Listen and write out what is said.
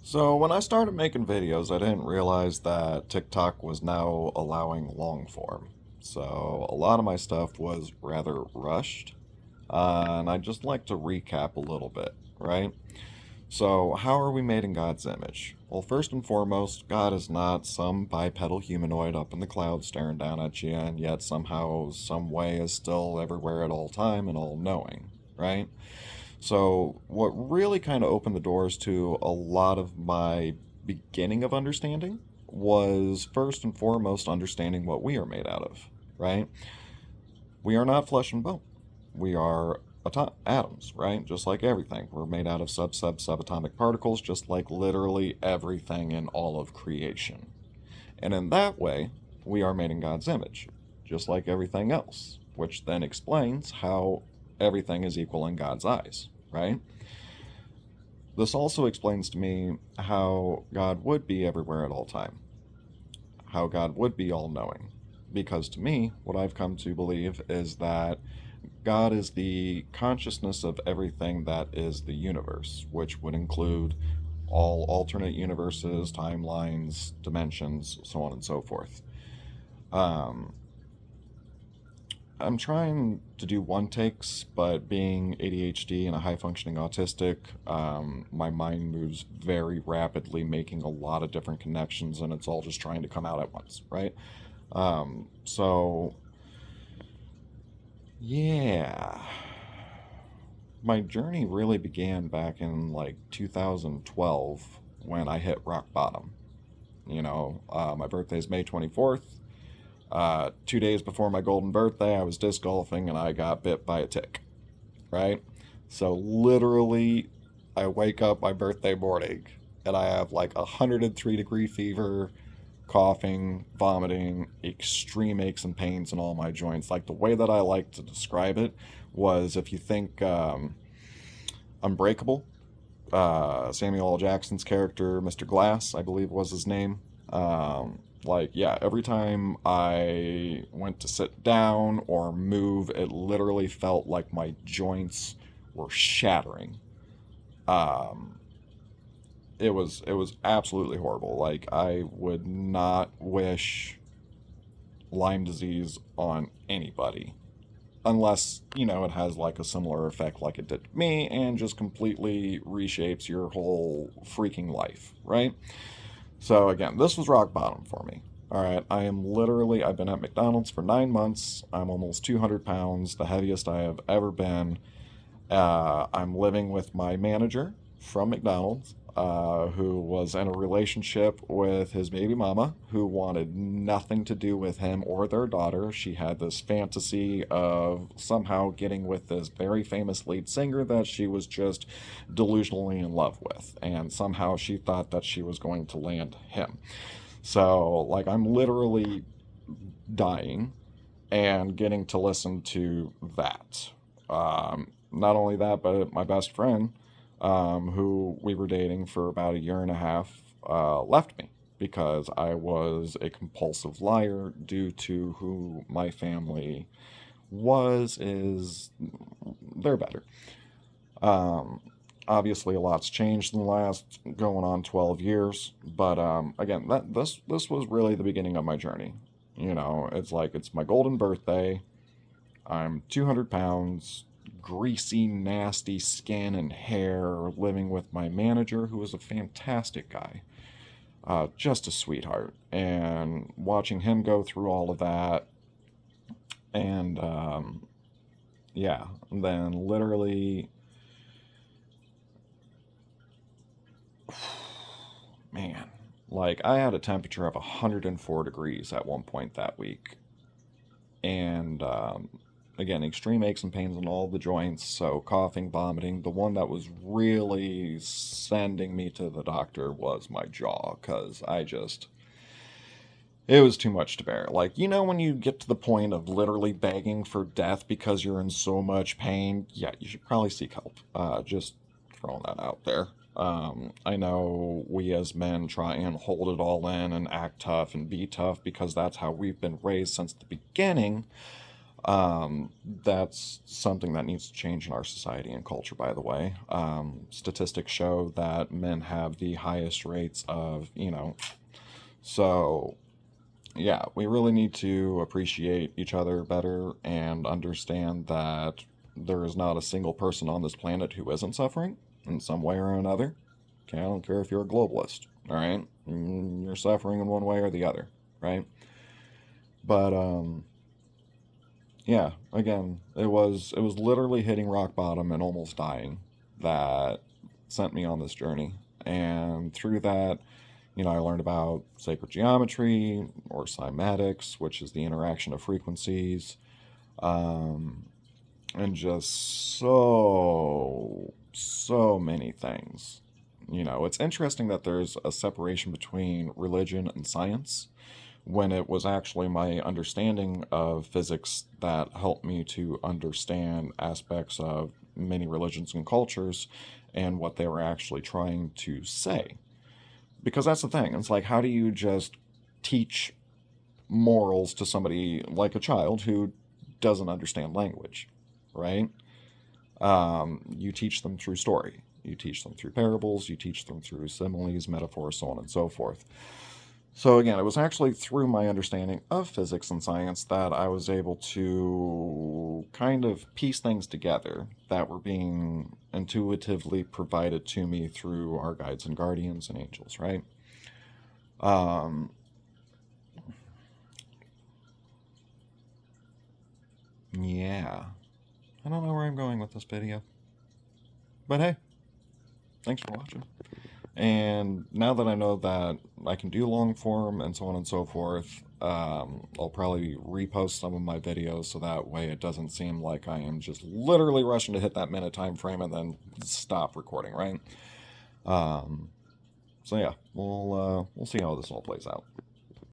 So when I started making videos, I didn't realize that TikTok was now allowing long form. So a lot of my stuff was rather rushed, and I'd just like to recap a little bit, right? So how are we made in God's image? Well, first and foremost, God is not some bipedal humanoid up in the clouds staring down at you, and yet somehow, some way is still everywhere at all time and all knowing, right? So, what really kind of opened the doors to a lot of my beginning of understanding was first and foremost understanding what we are made out of, right? We are not flesh and bone. We are atoms, right? Just like everything. We're made out of subatomic particles, just like literally everything in all of creation. And in that way, we are made in God's image, just like everything else, which then explains how everything is equal in God's eyes, right? This also explains to me how God would be everywhere at all time, how God would be all knowing. Because to me, what I've come to believe is that God is the consciousness of everything that is the universe, which would include all alternate universes, timelines, dimensions, so on and so forth. Um, I'm trying to do one takes, but being ADHD and a high functioning autistic, my mind moves very rapidly, making a lot of different connections, and it's all just trying to come out at once, right? So, yeah. My journey really began back in like 2012 when I hit rock bottom. My birthday is May 24th. 2 days before my golden birthday, I was disc golfing and I got bit by a tick, right? So literally, I wake up my birthday morning and I have like 103-degree fever, coughing, vomiting, extreme aches and pains in all my joints. Like the way that I like to describe it was if you think Unbreakable, Samuel L. Jackson's character, Mr. Glass, I believe was his name. Yeah, every time I went to sit down or move, it literally felt like my joints were shattering. Um, it was absolutely horrible. Like I would not wish Lyme disease on anybody unless it has like a similar effect like it did to me and just completely reshapes your whole freaking life, right? So again, this was rock bottom for me. All right, I've been at McDonald's for 9 months. I'm almost 200 pounds, the heaviest I have ever been. I'm living with my manager from McDonald's, who was in a relationship with his baby mama, who wanted nothing to do with him or their daughter. She had this fantasy of somehow getting with this very famous lead singer that she was just delusionally in love with, and somehow she thought that she was going to land him. So, like, I'm literally dying and getting to listen to that. Not only that, but my best friend, who we were dating for about a year and a half, left me because I was a compulsive liar due to who my family is, they're better. Um, Obviously, a lot's changed in the last going on 12 years, but again, this was really the beginning of my journey. It's like it's my golden birthday. I'm 200 pounds, greasy, nasty skin and hair, living with my manager, who is a fantastic guy, just a sweetheart. And watching him go through all of that, and yeah, and then literally, man, like I had a temperature of 104 degrees at one point that week. And again, extreme aches and pains in all the joints, so coughing, vomiting. The one that was really sending me to the doctor was my jaw, because it was too much to bear. Like, when you get to the point of literally begging for death because you're in so much pain, yeah, you should probably seek help. Just throwing that out there. I know we as men try and hold it all in and act tough and be tough because that's how we've been raised since the beginning. That's something that needs to change in our society and culture, by the way. Statistics show that men have the highest rates of, so yeah, we really need to appreciate each other better and understand that there is not a single person on this planet who isn't suffering in some way or another. Okay, I don't care if you're a globalist, all right? You're suffering in one way or the other, right? But yeah, again, it was literally hitting rock bottom and almost dying that sent me on this journey. And through that, I learned about sacred geometry or cymatics, which is the interaction of frequencies, um, and just so many things. It's interesting that there's a separation between religion and science when it was actually my understanding of physics that helped me to understand aspects of many religions and cultures and what they were actually trying to say. Because that's the thing. It's like, how do you just teach morals to somebody like a child who doesn't understand language, right? You teach them through story. You teach them through parables. You teach them through similes, metaphors, so on and so forth. So again, it was actually through my understanding of physics and science that I was able to kind of piece things together that were being intuitively provided to me through our guides and guardians and angels, right? Um, yeah. I don't know where I'm going with this video. But hey, thanks for watching. And now that I know that I can do long form and so on and so forth, I'll probably repost some of my videos so that way it doesn't seem like I am just literally rushing to hit that minute time frame and then stop recording, right? Um, so yeah, we'll see how this all plays out.